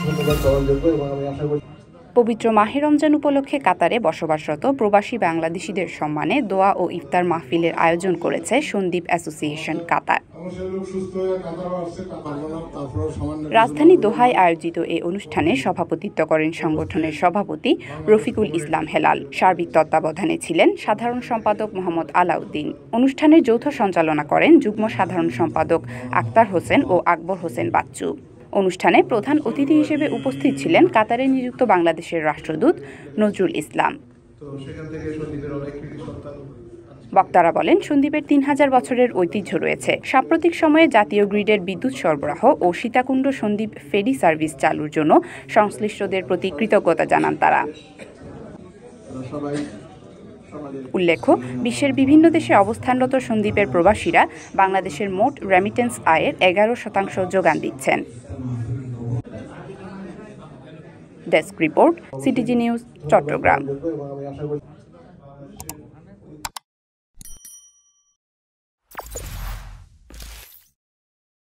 ধন্যবাদ পাওয়ার যোগ্য এবং আমি আশা করি পবিত্র মাহে রমজান উপলক্ষে কাতারে বসবাসরত প্রবাসী বাংলাদেশিদের সম্মানে দোয়া ও ইফতার মাহফিলের আয়োজন করেছে সন্দ্বীপ অ্যাসোসিয়েশন কাতার। রাজধানী দোহায় আয়োজিত এ অনুষ্ঠানে সভাপতিত্ব করেন সংগঠনের সভাপতি রফিকুল ইসলাম হেলাল। সার্বিক তত্ত্বাবধানে ছিলেন সাধারণ সম্পাদক মোহাম্মদ আলাউদ্দিন। অনুষ্ঠানের যৌথ সঞ্চালনা করেন যুগ্ম সাধারণ সম্পাদক আক্তার হোসেন ও আকবর হোসেন বাচ্চু। অনুষ্ঠানে প্রধান অতিথি হিসেবে উপস্থিত ছিলেন কাতারে নিযুক্ত বাংলাদেশের রাষ্ট্রদূত নজরুল ইসলাম। বক্তারা বলেন, সন্দ্বীপের ৩,০০০ বছরের ঐতিহ্য রয়েছে। সাম্প্রতিক সময়ে জাতীয় গ্রিডের বিদ্যুৎ সরবরাহ ও সীতাকুণ্ড সন্দ্বীপ ফেরি সার্ভিস চালুর জন্য সংশ্লিষ্টদের প্রতি কৃতজ্ঞতা জানান তারা। উল্লেখ্য, বিশ্বের বিভিন্ন দেশে অবস্থানরত সন্দ্বীপের প্রবাসীরা বাংলাদেশের মোট রেমিটেন্স আয়ের ১১% যোগান দিচ্ছেন। Desk report, CTG news, Chittagong.